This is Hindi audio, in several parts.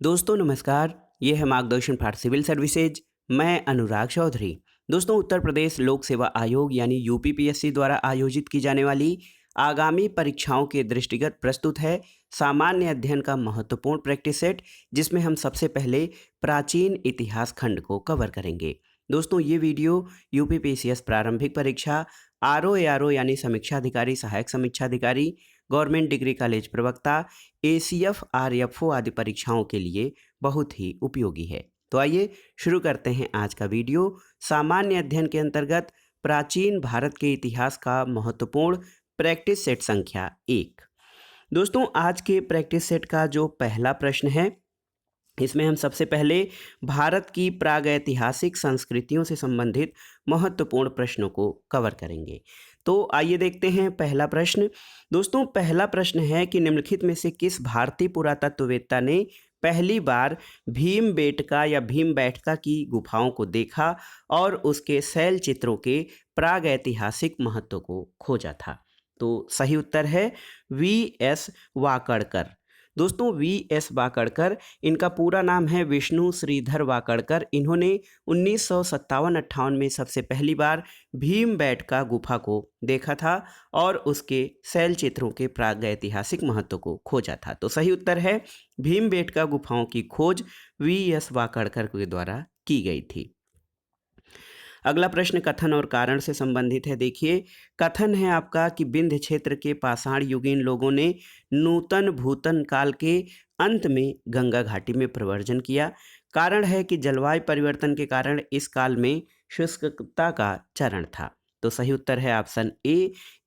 दोस्तों नमस्कार। ये है मार्गदर्शन फॉर सिविल सर्विसेज। मैं अनुराग चौधरी। दोस्तों उत्तर प्रदेश लोक सेवा आयोग यानी यूपीपीएससी द्वारा आयोजित की जाने वाली आगामी परीक्षाओं के दृष्टिगत प्रस्तुत है सामान्य अध्ययन का महत्वपूर्ण प्रैक्टिस सेट, जिसमें हम सबसे पहले प्राचीन इतिहास खंड को कवर करेंगे। दोस्तों ये वीडियो यूपीपीसीएस प्रारंभिक परीक्षा, आरओ यानी समीक्षा अधिकारी, सहायक समीक्षा अधिकारी, गवर्नमेंट डिग्री कॉलेज प्रवक्ता, एसीएफ आरएफओ आदि परीक्षाओं के लिए बहुत ही उपयोगी है। तो आइए शुरू करते हैं आज का वीडियो। सामान्य अध्ययन के अंतर्गत प्राचीन भारत के इतिहास का महत्वपूर्ण प्रैक्टिस सेट संख्या 1। दोस्तों आज के प्रैक्टिस सेट का जो पहला प्रश्न है, इसमें हम सबसे पहले भारत की प्रागैतिहासिक संस्कृतियों से संबंधित महत्वपूर्ण प्रश्नों को कवर करेंगे। तो आइए देखते हैं पहला प्रश्न। दोस्तों पहला प्रश्न है कि निम्नलिखित में से किस भारतीय पुरातत्ववेत्ता ने पहली बार भीमबेटका या भीमबैठका की गुफाओं को देखा और उसके शैल चित्रों के प्रागैतिहासिक महत्व को खोजा था? तो सही उत्तर है वी.एस. वाकड़कर। दोस्तों वी.एस. वाकड़कर, इनका पूरा नाम है विष्णु श्रीधर वाकड़कर। इन्होंने 1957-58 में सबसे पहली बार भीमबेटका गुफा को देखा था और उसके शैल चित्रों के प्रागैतिहासिक महत्व को खोजा था। तो सही उत्तर है भीमबेटका गुफाओं की खोज वी.एस. वाकड़कर के द्वारा की गई थी। अगला प्रश्न कथन और कारण से संबंधित है। देखिए कथन है आपका कि विंध्य क्षेत्र के पाषाण युगीन लोगों ने नूतन भूतन काल के अंत में गंगा घाटी में प्रव्रजन किया। कारण है कि जलवायु परिवर्तन के कारण इस काल में शुष्कता का चरण था। तो सही उत्तर है ऑप्शन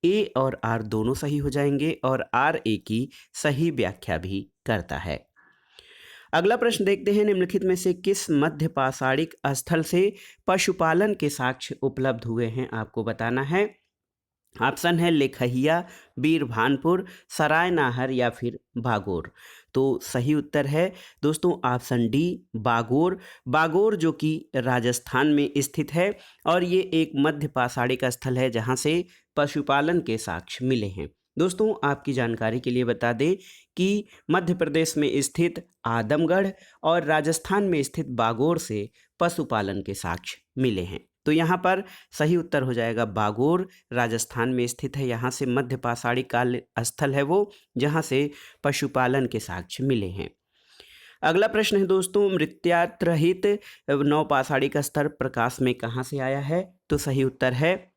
ए और आर दोनों सही हो जाएंगे और आर ए की सही व्याख्या भी करता है। अगला प्रश्न देखते हैं, निम्नलिखित में से किस मध्य पाषाणिक स्थल से पशुपालन के साक्ष्य उपलब्ध हुए हैं? आपको बताना है। ऑप्शन है लेखहिया, बीरभानपुर, सरायनाहर या फिर बागोर। तो सही उत्तर है दोस्तों ऑप्शन डी बागोर। बागोर जो कि राजस्थान में स्थित है और ये एक मध्य पाषाणिक स्थल है जहाँ से पशुपालन के साक्ष्य मिले हैं। दोस्तों आपकी जानकारी के लिए बता दें कि मध्य प्रदेश में स्थित आदमगढ़ और राजस्थान में स्थित बागोर से पशुपालन के साक्ष्य मिले हैं। तो यहाँ पर सही उत्तर हो जाएगा बागोर, राजस्थान में स्थित है। यहाँ से मध्य पाषाणिक काल स्थल है वो जहाँ से पशुपालन के साक्ष्य मिले हैं। अगला प्रश्न है दोस्तों, मृत्यात्रहित नवपाषाणिक स्तर प्रकाश में कहाँ से आया है? तो सही उत्तर है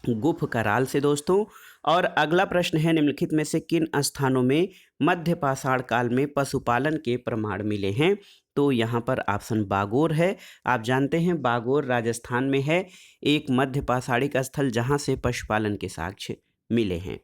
गुफ कराल से दोस्तों। और अगला प्रश्न है, निम्नलिखित में से किन स्थानों में मध्य पाषाण काल में पशुपालन के प्रमाण मिले हैं? तो यहाँ पर ऑप्शन बागोर है। आप जानते हैं बागोर राजस्थान में है, एक मध्य पाषाणिक स्थल जहाँ से पशुपालन के साक्ष्य मिले हैं।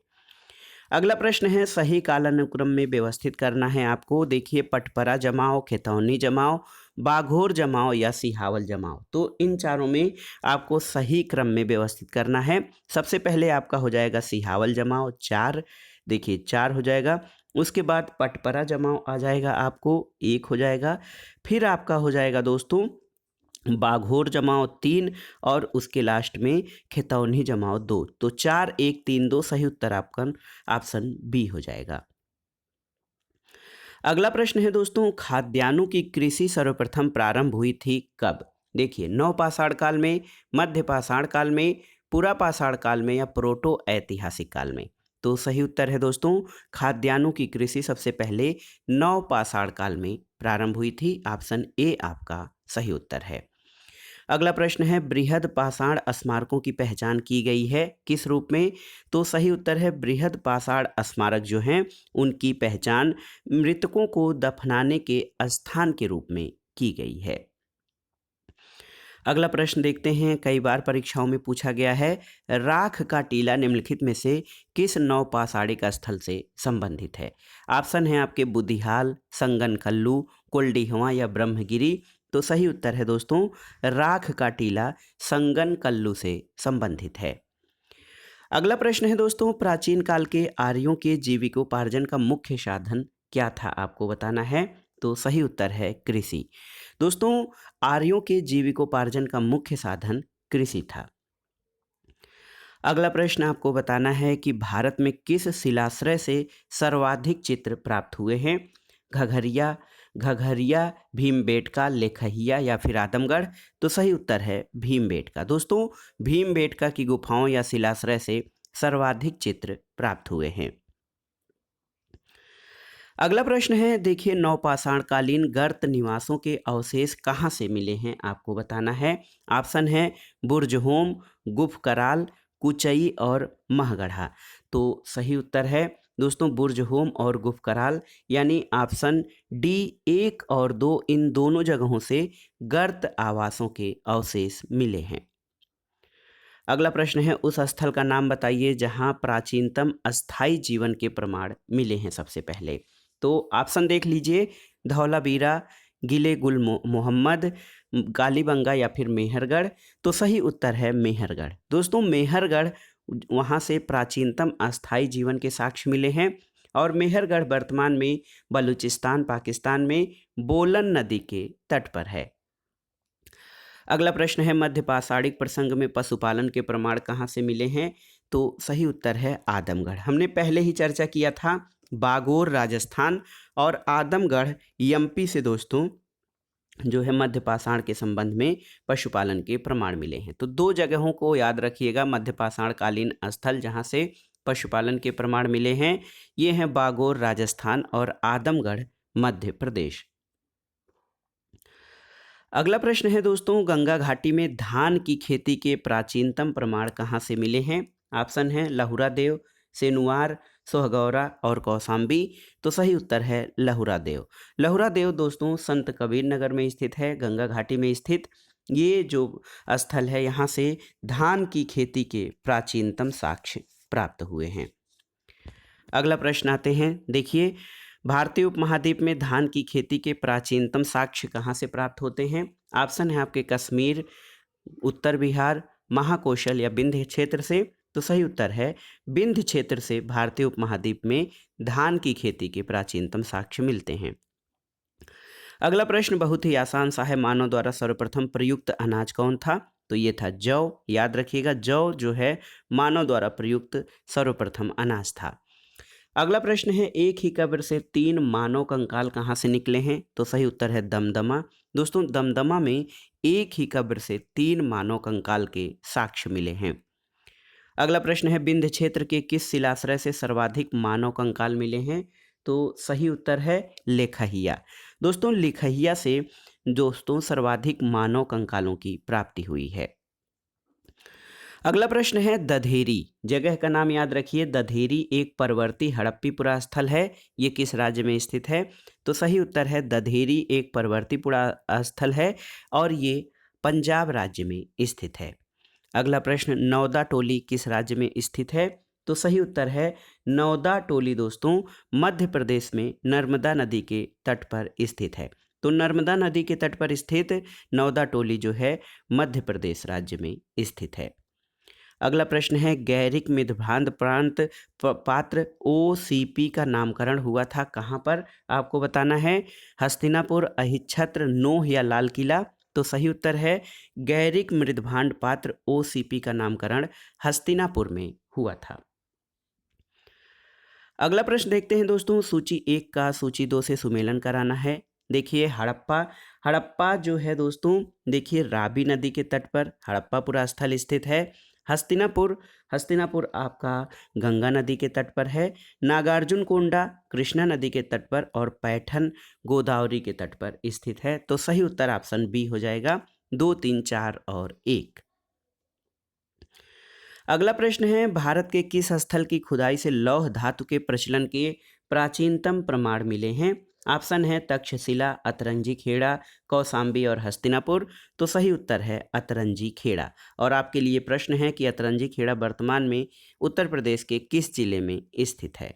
अगला प्रश्न है, सही कालानुक्रम में व्यवस्थित करना है आपको। देखिए पटपरा जमाव, खेतौनी जमाव, बाघोर जमाव या सिहावल जमाव। तो इन चारों में आपको सही क्रम में व्यवस्थित करना है। सबसे पहले आपका हो जाएगा सिहावल जमाव 4, देखिए 4 हो जाएगा। उसके बाद पटपरा जमाव आ जाएगा, आपको 1 हो जाएगा। फिर आपका हो जाएगा दोस्तों बाघोर जमाव 3 और उसके लास्ट में खेतौनी जमाव 2। तो 4 1 3 2 सही उत्तर आपका ऑप्शन बी हो जाएगा। अगला प्रश्न है दोस्तों, खाद्यान्नों की कृषि सर्वप्रथम प्रारंभ हुई थी कब? देखिए नवपाषाण काल में, मध्य पाषाण काल में, पुरापाषाण काल में या प्रोटो ऐतिहासिक काल में? तो सही उत्तर है दोस्तों खाद्यान्नों की कृषि सबसे पहले नवपाषाण काल में प्रारंभ हुई थी। ऑप्शन ए आपका सही उत्तर है। अगला प्रश्न है, बृहद पाषाण स्मारकों की पहचान की गई है किस रूप में? तो सही उत्तर है बृहद पाषाण स्मारक जो हैं उनकी पहचान मृतकों को दफनाने के स्थान के रूप में की गई है। अगला प्रश्न देखते हैं, कई बार परीक्षाओं में पूछा गया है, राख का टीला निम्नलिखित में से किस नवपाषाणिक स्थल से संबंधित है? ऑप्शन है आपके बुधिहाल, संगनकल्लू, कोल्डिहवा या ब्रह्मगिरी। तो सही उत्तर है दोस्तों राख का टीला संगनकल्लू से संबंधित है। अगला प्रश्न है दोस्तों, प्राचीन काल के आर्यों के जीविकोपार्जन का मुख्य साधन क्या था? आपको बताना है। तो सही उत्तर है कृषि। दोस्तों आर्यों के जीविकोपार्जन का मुख्य साधन कृषि था। अगला प्रश्न आपको बताना है कि भारत में किस शिलाश्रय से सर्वाधिक चित्र प्राप्त हुए हैं? घघरिया, घघरिया, भीमबेटका, लेखहिया या फिर आदमगढ़? तो सही उत्तर है भीमबेटका। दोस्तों, भीमबेटका की गुफाओं या शिलाश्रय से सर्वाधिक चित्र प्राप्त हुए हैं। अगला प्रश्न है, देखिए, नवपाषाणकालीन गर्त निवासों के अवशेष कहाँ से मिले हैं, आपको बताना है। ऑप्शन है बुर्जहोम, गुफ कराल, कुचई और महगढ़ा। तो सही उत्तर है दोस्तों बुर्जहोम और गुफ कराल, यानी ऑप्शन डी 1 और 2, इन दोनों जगहों से गर्त आवासों के अवशेष मिले हैं। अगला प्रश्न है, उस स्थल का नाम बताइए जहां प्राचीनतम अस्थाई जीवन के प्रमाण मिले हैं सबसे पहले। तो ऑप्शन देख लीजिए, धौलावीरा, गिले गुल मोहम्मद, कालीबंगा या फिर मेहरगढ़। तो सही उत्तर है मेहरगढ़। दोस्तों, मेहरगढ़ वहाँ से प्राचीनतम अस्थाई जीवन के साक्ष्य मिले हैं और मेहरगढ़ वर्तमान में बलूचिस्तान, पाकिस्तान में बोलन नदी के तट पर है। अगला प्रश्न है, मध्य पाषाणिक प्रसंग में पशुपालन के प्रमाण कहाँ से मिले हैं? तो सही उत्तर है आदमगढ़। हमने पहले ही चर्चा किया था, बागोर राजस्थान और आदमगढ़ एमपी से दोस्तों जो है मध्य पाषाण के संबंध में पशुपालन के प्रमाण मिले हैं। तो 2 जगहों को याद रखिएगा मध्य पाषाण कालीन स्थल जहाँ से पशुपालन के प्रमाण मिले हैं, ये हैं बागोर राजस्थान और आदमगढ़ मध्य प्रदेश। अगला प्रश्न है दोस्तों, गंगा घाटी में धान की खेती के प्राचीनतम प्रमाण कहाँ से मिले हैं? ऑप्शन है लहुरा देव, सेनुआर, सोहगौरा और कौसाम्बी। तो सही उत्तर है लहुरा देव। लहुरा देव दोस्तों संत कबीर नगर में स्थित है, गंगा घाटी में स्थित ये जो स्थल है, यहाँ से धान की खेती के प्राचीनतम साक्ष्य प्राप्त हुए हैं। अगला प्रश्न आते हैं, देखिए, भारतीय उपमहाद्वीप में धान की खेती के प्राचीनतम साक्ष्य कहाँ से प्राप्त होते हैं? ऑप्शन है आपके कश्मीर, उत्तर बिहार, महाकौशल या विंध्य क्षेत्र से। तो सही उत्तर है विंध्य क्षेत्र से भारतीय उपमहाद्वीप में धान की खेती के प्राचीनतम साक्ष्य मिलते हैं। अगला प्रश्न बहुत ही आसान सा है, मानव द्वारा सर्वप्रथम प्रयुक्त अनाज कौन था? तो ये था जौ। याद रखिएगा, जौ जो है मानव द्वारा प्रयुक्त सर्वप्रथम अनाज था। अगला प्रश्न है, एक ही कब्र से 3 मानव कंकाल कहाँ से निकले हैं? तो सही उत्तर है दमदमा। दोस्तों, दमदमा में एक ही कब्र से 3 मानव कंकाल के साक्ष्य मिले हैं। अगला प्रश्न है, विंध्य क्षेत्र के किस शिलाश्रय से सर्वाधिक मानव कंकाल मिले हैं? तो सही उत्तर है लेखहिया। दोस्तों, लेखहिया से दोस्तों सर्वाधिक मानव कंकालों की प्राप्ति हुई है। अगला प्रश्न है, दधेरी जगह का नाम याद रखिए। दधेरी एक परवर्ती हड़प्पी पुरास्थल है, ये किस राज्य में स्थित है? तो सही उत्तर है दधेरी एक परवर्ती पुरास्थल है और ये पंजाब राज्य में स्थित है। अगला प्रश्न, नौदा टोली किस राज्य में स्थित है? तो सही उत्तर है नौदा टोली दोस्तों मध्य प्रदेश में नर्मदा नदी के तट पर स्थित है। तो नर्मदा नदी के तट पर स्थित नौदा टोली जो है मध्य प्रदेश राज्य में स्थित है। अगला प्रश्न है, गैरिक मितभांत प्रांत पात्र OCP का नामकरण हुआ था कहाँ पर? आपको बताना है, हस्तिनापुर, अहिच्छत्र, नोह या लाल किला। तो सही उत्तर है गैरिक मृदभांड पात्र OCP का नामकरण हस्तिनापुर में हुआ था। अगला प्रश्न देखते हैं दोस्तों, सूची 1 का सूची 2 से सुमेलन कराना है। देखिए, हड़प्पा जो है दोस्तों, देखिए रावी नदी के तट पर हड़प्पा पूरा स्थल स्थित है। हस्तिनापुर आपका गंगा नदी के तट पर है। नागार्जुन कोंडा कृष्णा नदी के तट पर और पैठन गोदावरी के तट पर स्थित है। तो सही उत्तर ऑप्शन बी हो जाएगा, 2, 3, 4 और 1। अगला प्रश्न है, भारत के किस स्थल की खुदाई से लौह धातु के प्रचलन के प्राचीनतम प्रमाण मिले हैं? ऑप्शन है तक्षशिला, अतरंजी खेड़ा, कौसाम्बी और हस्तिनापुर। तो सही उत्तर है अतरंजी खेड़ा। और आपके लिए प्रश्न है कि अतरंजी खेड़ा वर्तमान में उत्तर प्रदेश के किस जिले में स्थित है?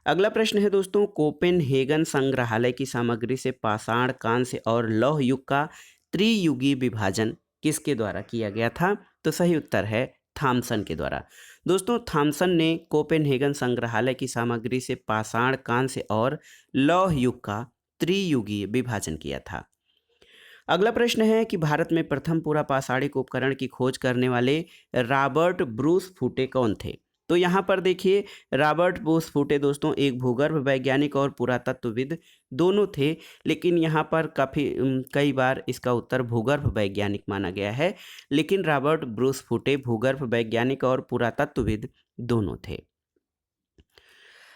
अगला प्रश्न है दोस्तों, कोपेनहेगन संग्रहालय की सामग्री से पाषाण, कांस्य और लौह युग का त्रियुगीय विभाजन किसके द्वारा किया गया था? तो सही उत्तर है थॉमसन के द्वारा। दोस्तों, थॉमसन ने कोपेनहेगन संग्रहालय की सामग्री से पाषाण, कांस्य और लौह युग का त्रियुगीय विभाजन किया था। अगला प्रश्न है कि भारत में प्रथम पूरा पाषाणिक उपकरण की खोज करने वाले रॉबर्ट ब्रूस फूटे कौन थे? तो यहाँ पर देखिए रॉबर्ट बोसफूटे दोस्तों एक भूगर्भ वैज्ञानिक और पुरातत्वविद दोनों थे, लेकिन यहाँ पर कई बार इसका उत्तर भूगर्भ वैज्ञानिक माना गया है, लेकिन रॉबर्ट बोसफूटे भूगर्भ वैज्ञानिक और पुरातत्वविद दोनों थे।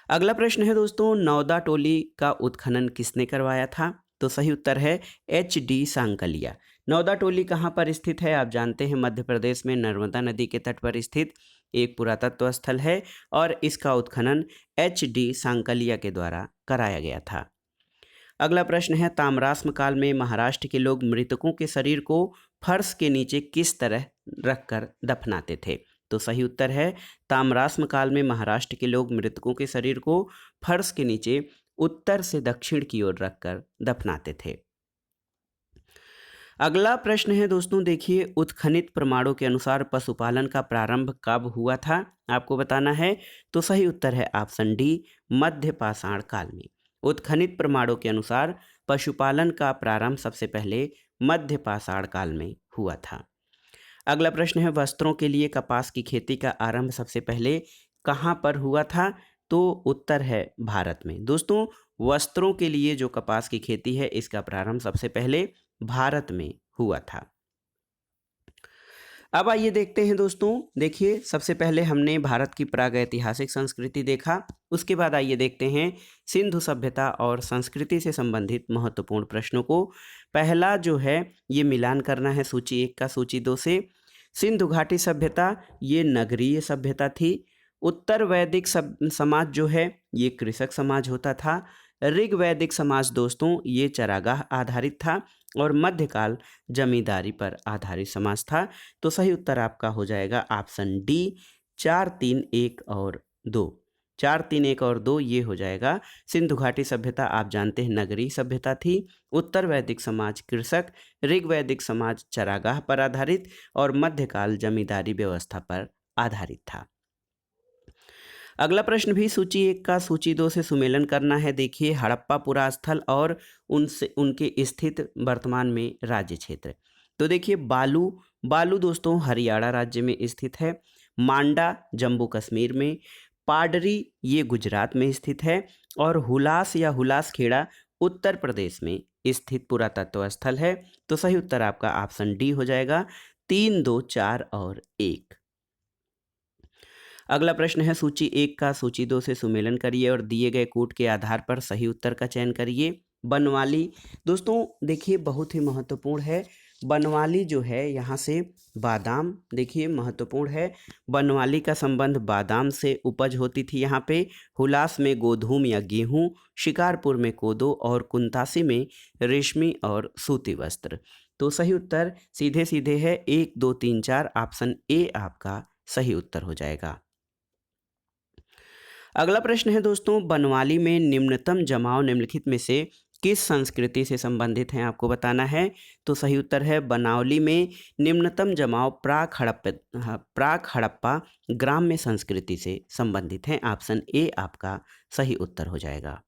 अगला प्रश्न है दोस्तों, नौदा टोली का उत्खनन किसने करवाया था? तो सही उत्तर है HD सांकलिया। नौदा टोली कहाँ पर स्थित है? आप जानते हैं मध्य प्रदेश में नर्मदा नदी के तट पर स्थित एक पुरातत्व स्थल है और इसका उत्खनन HD सांकलिया के द्वारा कराया गया था। अगला प्रश्न है, ताम्राश्म काल में महाराष्ट्र के लोग मृतकों के शरीर को फर्श के नीचे किस तरह रखकर दफनाते थे? तो सही उत्तर है ताम्राश्म काल में महाराष्ट्र के लोग मृतकों के शरीर को फर्श के नीचे उत्तर से दक्षिण की ओर रखकर दफनाते थे। अगला प्रश्न है दोस्तों, देखिए उत्खनित प्रमाणों के अनुसार पशुपालन का प्रारंभ कब हुआ था? आपको बताना है। तो सही उत्तर है ऑप्शन डी, मध्य पाषाण काल में। उत्खनित प्रमाणों के अनुसार पशुपालन का प्रारंभ सबसे पहले मध्य पाषाण काल में हुआ था। अगला प्रश्न है, वस्त्रों के लिए कपास की खेती का आरंभ सबसे पहले कहाँ पर हुआ था? तो उत्तर है भारत में। दोस्तों वस्त्रों के लिए जो कपास की खेती है इसका प्रारंभ सबसे पहले भारत में हुआ था। अब आइए देखते हैं दोस्तों, देखिए सबसे पहले हमने भारत की प्रागैतिहासिक संस्कृति देखा, उसके बाद आइए देखते हैं सिंधु सभ्यता और संस्कृति से संबंधित महत्वपूर्ण प्रश्नों को। पहला जो है ये मिलान करना है सूची 1 का सूची 2 से। सिंधु घाटी सभ्यता ये नगरीय सभ्यता थी। उत्तर वैदिक समाज जो है ये कृषक समाज होता था। ऋग वैदिक समाज दोस्तों ये चरागाह आधारित था और मध्यकाल जमींदारी पर आधारित समाज था। तो सही उत्तर आपका हो जाएगा ऑप्शन डी, 4, 3, 1 और 2। 4, 3, 1 और 2 ये हो जाएगा। सिंधु घाटी सभ्यता आप जानते हैं नगरीय सभ्यता थी। उत्तर वैदिक समाज कृषक, ऋग वैदिक समाज चरागाह पर आधारित और मध्यकाल जमींदारी व्यवस्था पर आधारित था। अगला प्रश्न भी सूची 1 का सूची 2 से सुमेलन करना है। देखिए हड़प्पा पुरा स्थल और उनके स्थित वर्तमान में राज्य क्षेत्र। तो देखिए बालू दोस्तों हरियाणा राज्य में स्थित है। मांडा जम्मू कश्मीर में। पाडरी ये गुजरात में स्थित है और हुलास या हुलास खेड़ा उत्तर प्रदेश में स्थित पुरातत्व स्थल है। तो सही उत्तर आपका ऑप्शन डी हो जाएगा, 3, 2, 4 और 1। अगला प्रश्न है सूची 1 का सूची 2 से सुमेलन करिए और दिए गए कूट के आधार पर सही उत्तर का चयन करिए। बनवाली दोस्तों देखिए बहुत ही महत्वपूर्ण है। बनवाली जो है यहाँ से बादाम देखिए महत्वपूर्ण है। बनवाली का संबंध बादाम से उपज होती थी यहाँ पे। हुलास में गोधूम या गेहूँ, शिकारपुर में कोदो और कुंतासी में रेशमी और सूती वस्त्र। तो सही उत्तर सीधे सीधे है 1, 2, 3, 4। ऑप्शन ए आपका सही उत्तर हो जाएगा। अगला प्रश्न है दोस्तों, बनवाली में निम्नतम जमाव निम्नलिखित में से किस संस्कृति से संबंधित है? आपको बताना है। तो सही उत्तर है बनवाली में निम्नतम जमाव प्राक हड़प्पा ग्राम्य संस्कृति से संबंधित है। ऑप्शन ए आपका सही उत्तर हो जाएगा।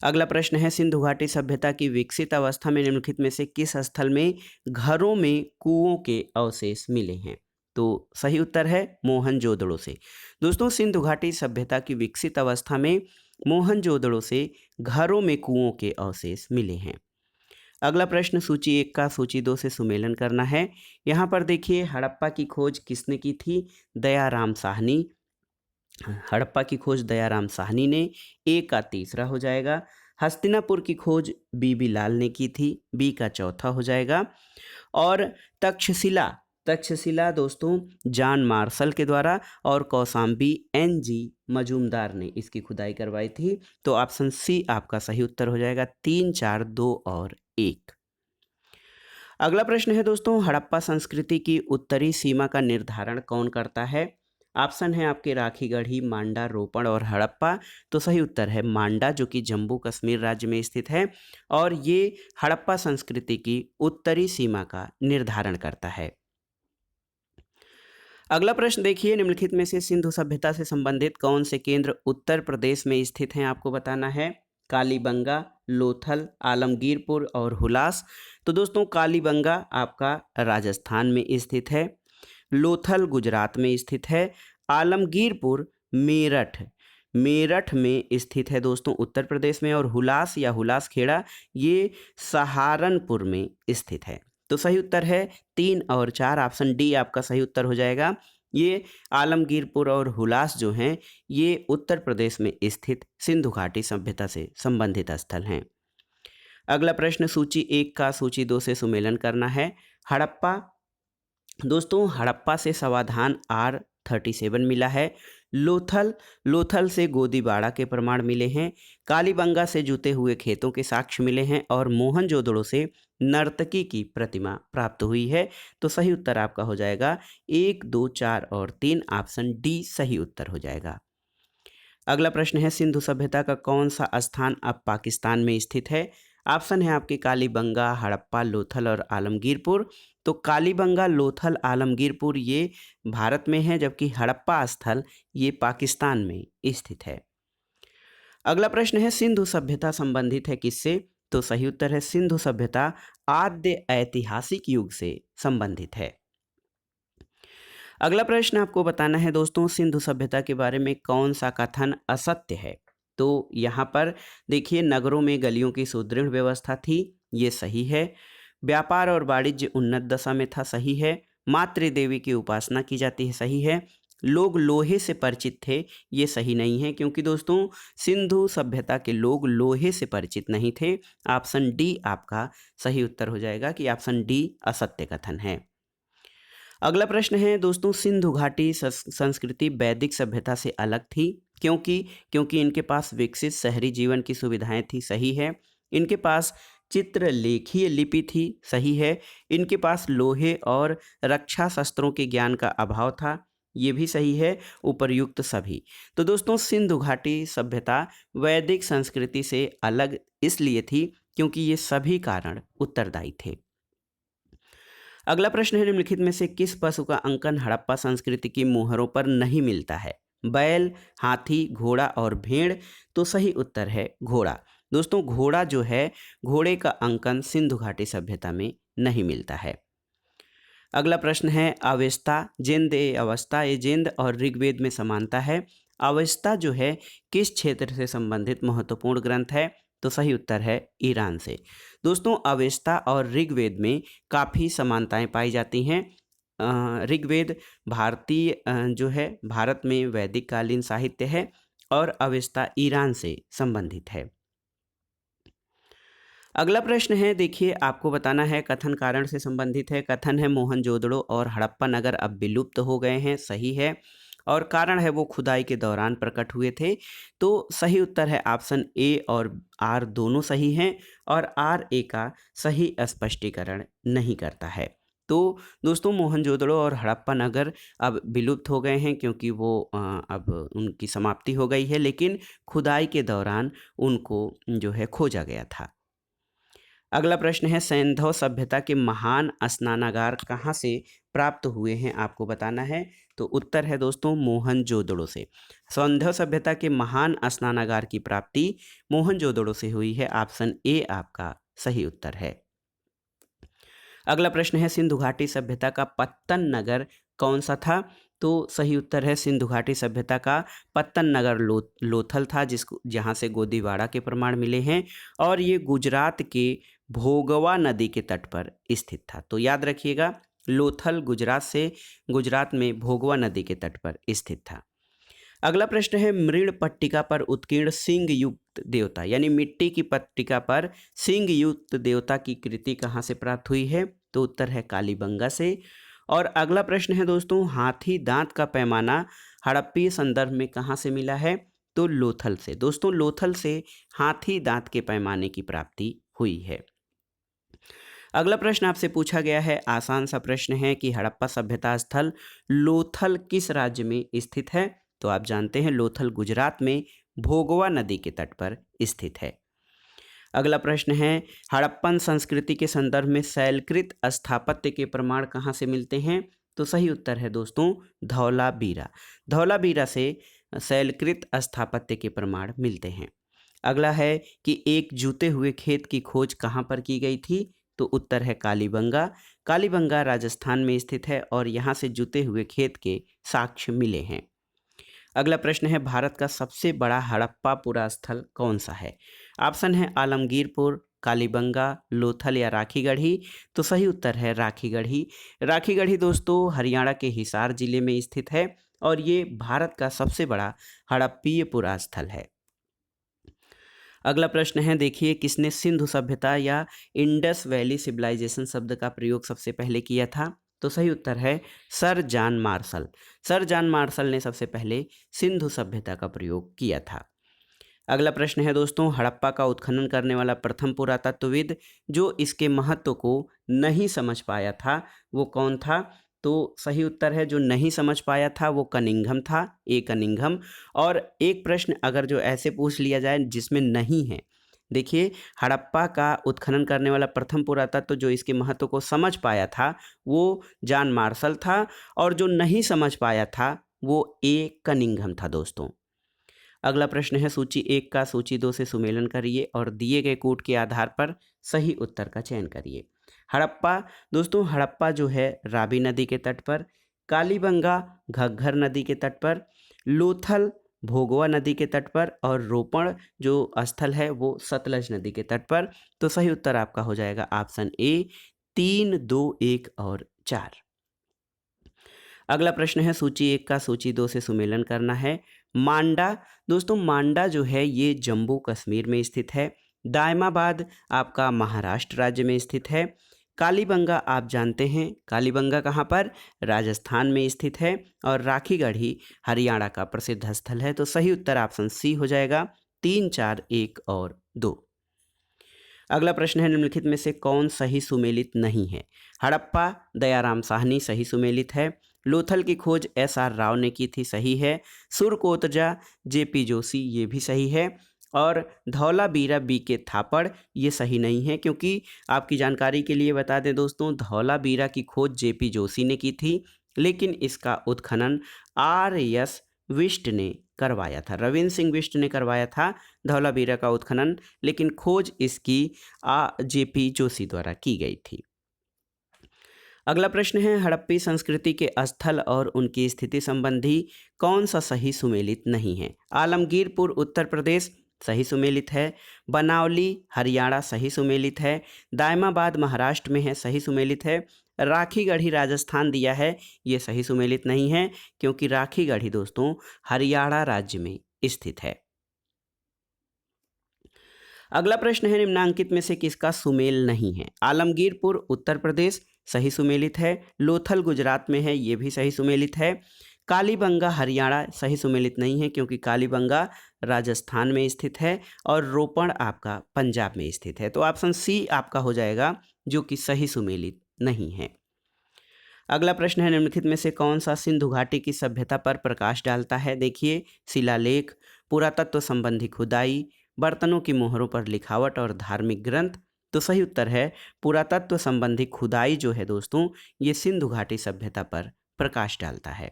अगला प्रश्न है सिंधु घाटी सभ्यता की विकसित अवस्था में निम्नलिखित में से किस स्थल में घरों में कुओं के अवशेष मिले हैं? तो सही उत्तर है मोहनजोदड़ो से। दोस्तों सिंधु घाटी सभ्यता की विकसित अवस्था में मोहनजोदड़ो से घरों में कुओं के अवशेष मिले हैं। अगला प्रश्न सूची 1 का सूची 2 से सुमेलन करना है। यहाँ पर देखिए हड़प्पा की खोज किसने की थी? दयाराम साहनी। हड़प्पा की खोज दयाराम साहनी ने। ए का तीसरा हो जाएगा। हस्तिनापुर की खोज बीबी लाल ने की थी। बी का चौथा हो जाएगा। और तक्षशिला दोस्तों जॉन मार्शल के द्वारा और कौशाम्बी NG मजूमदार ने इसकी खुदाई करवाई थी। तो ऑप्शन सी आपका सही उत्तर हो जाएगा, 3, 4, 2 और 1। अगला प्रश्न है दोस्तों, हड़प्पा संस्कृति की उत्तरी सीमा का निर्धारण कौन करता है? ऑप्शन है आपके राखीगढ़ी, मांडा, रोपड़ और हड़प्पा। तो सही उत्तर है मांडा जो कि जम्मू कश्मीर राज्य में स्थित है और ये हड़प्पा संस्कृति की उत्तरी सीमा का निर्धारण करता है। अगला प्रश्न देखिए निम्नलिखित में से सिंधु सभ्यता से संबंधित कौन से केंद्र उत्तर प्रदेश में स्थित हैं? आपको बताना है। कालीबंगा, लोथल, आलमगीरपुर और हुलास। तो दोस्तों कालीबंगा आपका राजस्थान में स्थित है। लोथल गुजरात में स्थित है। आलमगीरपुर मेरठ मेरठ में स्थित है दोस्तों उत्तर प्रदेश में, और हुलास या हुलास खेड़ा ये सहारनपुर में स्थित है। तो सही उत्तर है 3 और 4, ऑप्शन डी आपका सही उत्तर हो जाएगा। ये आलमगीरपुर और हुलास जो हैं ये उत्तर प्रदेश में स्थित सिंधु घाटी सभ्यता से संबंधित स्थल हैं। अगला प्रश्न सूची 1 का सूची 2 से सुमेलन करना है। हड़प्पा दोस्तों, हड़प्पा से समाधान R37 मिला है। लोथल से गोदीबाड़ा के प्रमाण मिले हैं। कालीबंगा से जुते हुए खेतों के साक्ष्य मिले हैं, और मोहनजोदड़ो से नर्तकी की प्रतिमा प्राप्त हुई है। तो सही उत्तर आपका हो जाएगा 1, 2, 4 और 3, ऑप्शन डी सही उत्तर हो जाएगा। अगला प्रश्न है सिंधु सभ्यता का कौन सा स्थान अब पाकिस्तान में स्थित है। ऑप्शन है आपके कालीबंगा, हड़प्पा, लोथल और आलमगीरपुर। तो कालीबंगा, लोथल, आलमगीरपुर ये भारत में है, जबकि हड़प्पा स्थल ये पाकिस्तान में स्थित है। अगला प्रश्न है सिंधु सभ्यता संबंधित है किससे। तो सही उत्तर है सिंधु सभ्यता आद्य ऐतिहासिक युग से संबंधित है। अगला प्रश्न आपको बताना है दोस्तों सिंधु सभ्यता के बारे में कौन सा कथन असत्य है। तो यहाँ पर देखिए, नगरों में गलियों की सुदृढ़ व्यवस्था थी, ये सही है। व्यापार और वाणिज्य उन्नत दशा में था, सही है। मातृ देवी की उपासना की जाती है, सही है। लोग लोहे से परिचित थे, ये सही नहीं है, क्योंकि दोस्तों सिंधु सभ्यता के लोग लोहे से परिचित नहीं थे। ऑप्शन डी आपका सही उत्तर हो जाएगा कि ऑप्शन डी असत्य कथन है। अगला प्रश्न है दोस्तों सिंधु घाटी संस्कृति वैदिक सभ्यता से अलग थी, क्योंकि इनके पास विकसित शहरी जीवन की सुविधाएं थी, सही है। इनके पास चित्रलेखीय लिपि थी, सही है। इनके पास लोहे और रक्षा शस्त्रों के ज्ञान का अभाव था, ये भी सही है। उपर्युक्त सभी। तो दोस्तों सिंधु घाटी सभ्यता वैदिक संस्कृति से अलग इसलिए थी क्योंकि ये सभी कारण उत्तरदायी थे। अगला प्रश्न है निम्नलिखित में से किस पशु का अंकन हड़प्पा संस्कृति की मोहरों पर नहीं मिलता है। बैल, हाथी, घोड़ा और भेड़। तो सही उत्तर है घोड़ा। दोस्तों घोड़ा जो है, घोड़े का अंकन सिंधु घाटी सभ्यता में नहीं मिलता है। अगला प्रश्न है अवेस्ता जिंद ए अवस्था ये जिंद और ऋग्वेद में समानता है। अवेस्ता जो है किस क्षेत्र से संबंधित महत्वपूर्ण ग्रंथ है। तो सही उत्तर है ईरान से। दोस्तों अवेस्ता और ऋग्वेद में काफ़ी समानताएं पाई जाती हैं। ऋग्वेद भारतीय जो है भारत में वैदिक कालीन साहित्य है, और अवेस्ता ईरान से संबंधित है। अगला प्रश्न है देखिए, आपको बताना है कथन कारण से संबंधित है। कथन है मोहनजोदड़ो और हड़प्पा नगर अब विलुप्त हो गए हैं, सही है। और कारण है वो खुदाई के दौरान प्रकट हुए थे। तो सही उत्तर है ऑप्शन ए और आर दोनों सही हैं, और आर ए का सही स्पष्टीकरण नहीं करता है। तो दोस्तों मोहनजोदड़ो और हड़प्पा नगर अब विलुप्त हो गए हैं, क्योंकि वो अब उनकी समाप्ति हो गई है, लेकिन खुदाई के दौरान उनको जो है खोजा गया था। अगला प्रश्न है सैंधव सभ्यता के महान स्नानागार कहाँ से प्राप्त हुए हैं, आपको बताना है। तो उत्तर है दोस्तों मोहनजोदड़ो से। सैंधव सभ्यता के महान स्नानागार की प्राप्ति मोहनजोदड़ो से हुई है। ऑप्शन ए आपका सही उत्तर है। अगला प्रश्न है सिंधु घाटी सभ्यता का पत्तन नगर कौन सा था। तो सही उत्तर है सिंधु घाटी सभ्यता का पत्तन नगर लोथल था, जहाँ से गोदीबाड़ा के प्रमाण मिले हैं, और ये गुजरात के भोगवा नदी के तट पर स्थित था। तो याद रखिएगा लोथल गुजरात में भोगवा नदी के तट पर स्थित था। अगला प्रश्न है मृण पट्टिका पर उत्कीर्ण सिंह युक्त देवता, यानी मिट्टी की पट्टिका पर सिंह युक्त देवता की कृति कहाँ से प्राप्त हुई है। तो उत्तर है कालीबंगा से। और अगला प्रश्न है दोस्तों हाथी दांत का पैमाना हड़प्पीय संदर्भ में कहाँ से मिला है। तो लोथल से। दोस्तों लोथल से हाथी दांत के पैमाने की प्राप्ति हुई है। अगला प्रश्न आपसे पूछा गया है, आसान सा प्रश्न है कि हड़प्पा सभ्यता स्थल लोथल किस राज्य में स्थित है। तो आप जानते हैं लोथल गुजरात में भोगवा नदी के तट पर स्थित है। अगला प्रश्न है हड़प्पन संस्कृति के संदर्भ में शैलकृत स्थापत्य के प्रमाण कहाँ से मिलते हैं। तो सही उत्तर है दोस्तों धौलावीरा से शैलकृत स्थापत्य के प्रमाण मिलते हैं। अगला है कि एक जूते हुए खेत की खोज कहाँ पर की गई थी। तो उत्तर है कालीबंगा राजस्थान में स्थित है, और यहाँ से जूते हुए खेत के साक्ष्य मिले हैं। अगला प्रश्न है, भारत का सबसे बड़ा हड़प्पा पुरा स्थल कौन सा है? ऑप्शन है आलमगीरपुर, कालीबंगा, लोथल या राखीगढ़ी। तो सही उत्तर है राखीगढ़ी। राखीगढ़ी दोस्तों हरियाणा के हिसार जिले में स्थित है और ये भारत का सबसे बड़ा हड़प्पीय पुरा स्थल है। अगला प्रश्न है, देखिए किसने सिंधु सभ्यता या इंडस वैली सिविलाइजेशन शब्द का प्रयोग सबसे पहले किया था? तो सही उत्तर है sir John Marshall. Sir John Marshall ने सबसे पहले सिंधु सभ्यता का प्रयोग किया था। अगला प्रश्न है दोस्तों, हड़प्पा का उत्खनन करने वाला प्रथम पुरातत्वविद जो इसके महत्व को नहीं समझ पाया था वो कौन था? तो सही उत्तर है जो नहीं समझ पाया था वो कनिंघम था, ए कनिंघम। और एक प्रश्न अगर जो ऐसे पूछ लिया जाए जिसमें नहीं है, देखिए हड़प्पा का उत्खनन करने वाला प्रथम पुरातत्व जो इसके महत्व को समझ पाया था वो जॉन मार्शल था और जो नहीं समझ पाया था वो ए कनिंघम था दोस्तों। अगला प्रश्न है, सूची 1 का सूची 2 से सुमेलन करिए और दिए गए कूट के आधार पर सही उत्तर का चयन करिए। हड़प्पा दोस्तों, हड़प्पा जो है रावी नदी के तट पर, कालीबंगा घग्घर नदी के तट पर, लोथल भोगवा नदी के तट पर और रोपण जो स्थल है वो सतलज नदी के तट पर। तो सही उत्तर आपका हो जाएगा ऑप्शन ए 3, 2, 1 और 4। अगला प्रश्न है, सूची 1 का सूची 2 से सुमेलन करना है। मांडा दोस्तों, मांडा जो है ये जम्मू कश्मीर में स्थित है। दायमाबाद आपका महाराष्ट्र राज्य में स्थित है। कालीबंगा आप जानते हैं, कालीबंगा कहाँ पर? राजस्थान में स्थित है। और राखीगढ़ी हरियाणा का प्रसिद्ध स्थल है। तो सही उत्तर ऑप्शन सी हो जाएगा 3, 4, 1 और 2। अगला प्रश्न है, निम्नलिखित में से कौन सही सुमेलित नहीं है? हड़प्पा दयाराम साहनी सही सुमेलित है। लोथल की खोज SR राव ने की थी, सही है। सुरकोतजा JP जोशी ये भी सही है। और धौलावीरा BK थापड़ ये सही नहीं है, क्योंकि आपकी जानकारी के लिए बता दें दोस्तों, धौलावीरा की खोज JP जोशी ने की थी लेकिन इसका उत्खनन RS विष्ट ने करवाया था, रविंद्र सिंह विष्ट ने करवाया था धौलावीरा का उत्खनन, लेकिन खोज इसकी JP जोशी द्वारा की गई थी। अगला प्रश्न है, हड़प्पी संस्कृति के स्थल और उनकी स्थिति संबंधी कौन सा सही सुमेलित नहीं है? आलमगीरपुर उत्तर प्रदेश सही सुमेलित है। बनावली हरियाणा सही सुमेलित है। दायमाबाद महाराष्ट्र में है, सही सुमेलित है। राखीगढ़ी राजस्थान दिया है, ये सही सुमेलित नहीं है क्योंकि राखीगढ़ी दोस्तों हरियाणा राज्य में स्थित है। अगला प्रश्न है, निम्नांकित में से किसका सुमेल नहीं है? आलमगीरपुर उत्तर प्रदेश सही सुमेलित है। लोथल गुजरात में है, ये भी सही सुमेलित है। कालीबंगा हरियाणा सही सुमेलित नहीं है क्योंकि कालीबंगा राजस्थान में स्थित है। और रोपण आपका पंजाब में स्थित है। तो ऑप्शन सी आपका हो जाएगा जो कि सही सुमेलित नहीं है। अगला प्रश्न है, निम्नलिखित में से कौन सा सिंधु घाटी की सभ्यता पर प्रकाश डालता है? देखिए शिलालेख, पुरातत्व संबंधी खुदाई, बर्तनों की मोहरों पर लिखावट और धार्मिक ग्रंथ। तो सही उत्तर है पुरातत्व संबंधी खुदाई जो है दोस्तों ये सिंधु घाटी सभ्यता पर प्रकाश डालता है।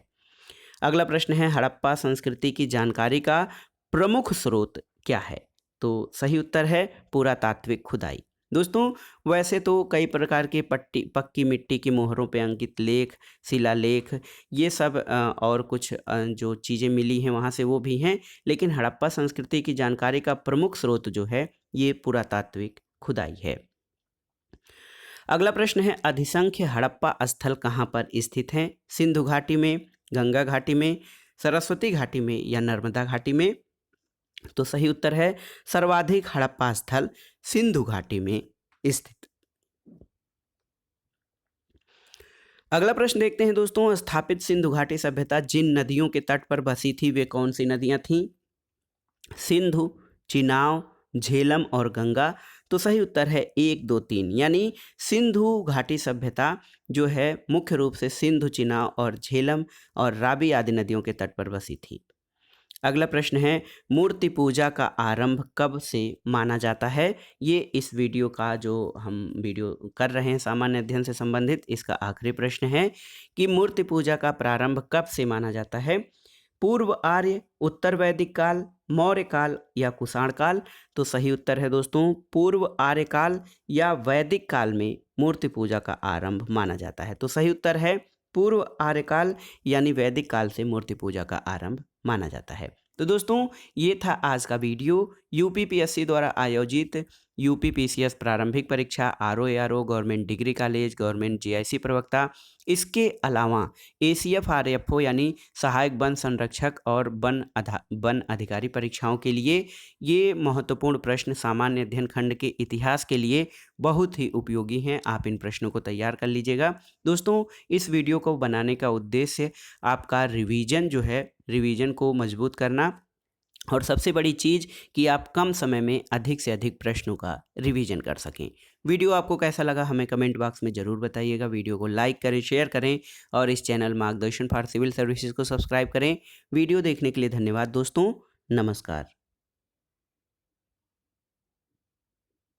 अगला प्रश्न है, हड़प्पा संस्कृति की जानकारी का प्रमुख स्रोत क्या है? तो सही उत्तर है पुरातात्विक खुदाई। दोस्तों वैसे तो कई प्रकार के पक्की मिट्टी की मोहरों पे अंकित लेख, शिलालेख ये सब और कुछ जो चीज़ें मिली हैं वहाँ से वो भी हैं, लेकिन हड़प्पा संस्कृति की जानकारी का प्रमुख स्रोत जो है ये पुरातात्विक खुदाई है। अगला प्रश्न है, अधिसंख्य हड़प्पा स्थल कहाँ पर स्थित हैं? सिंधु घाटी में, गंगा घाटी में, सरस्वती घाटी में या नर्मदा घाटी में? तो सही उत्तर है सर्वाधिक हड़प्पा स्थल सिंधु घाटी में स्थित। अगला प्रश्न देखते हैं दोस्तों, स्थापित सिंधु घाटी सभ्यता जिन नदियों के तट पर बसी थी वे कौन सी नदियां थीं? सिंधु, चिनाव, झेलम और गंगा। तो सही उत्तर है 1, 2, 3, यानी सिंधु घाटी सभ्यता जो है मुख्य रूप से सिंधु, चिनाव और झेलम और रावी आदि नदियों के तट पर बसी थी। अगला प्रश्न है, मूर्ति पूजा का आरंभ कब से माना जाता है? ये इस वीडियो का जो हम वीडियो कर रहे हैं सामान्य अध्ययन से संबंधित इसका आखिरी प्रश्न है कि मूर्ति पूजा का प्रारंभ कब से माना जाता है? पूर्व आर्य, उत्तर वैदिक काल, मौर्य काल या कुषाण काल? तो सही उत्तर है दोस्तों पूर्व आर्य काल या वैदिक काल में मूर्ति पूजा का आरंभ माना जाता है। तो सही उत्तर है पूर्व आर्यकाल यानी वैदिक काल से मूर्ति पूजा का आरंभ माना जाता है। तो दोस्तों ये था आज का वीडियो। यूपीपीएससी द्वारा आयोजित यूपीपीसीएस प्रारंभिक परीक्षा, RO government degree college, government GIC प्रवक्ता, इसके अलावा एसीएफ आरएफओ यानी सहायक वन संरक्षक और वन अधिकारी परीक्षाओं के लिए ये महत्वपूर्ण प्रश्न सामान्य अध्ययन खंड के इतिहास के लिए बहुत ही उपयोगी हैं। आप इन प्रश्नों को तैयार कर लीजिएगा। दोस्तों इस वीडियो को बनाने का उद्देश्य आपका रिवीजन को मजबूत करना, और सबसे बड़ी चीज़ कि आप कम समय में अधिक से अधिक प्रश्नों का रिवीजन कर सकें। वीडियो आपको कैसा लगा हमें कमेंट बॉक्स में ज़रूर बताइएगा। वीडियो को लाइक करें, शेयर करें और इस चैनल मार्गदर्शन फॉर सिविल सर्विसेज को सब्सक्राइब करें। वीडियो देखने के लिए धन्यवाद दोस्तों। नमस्कार।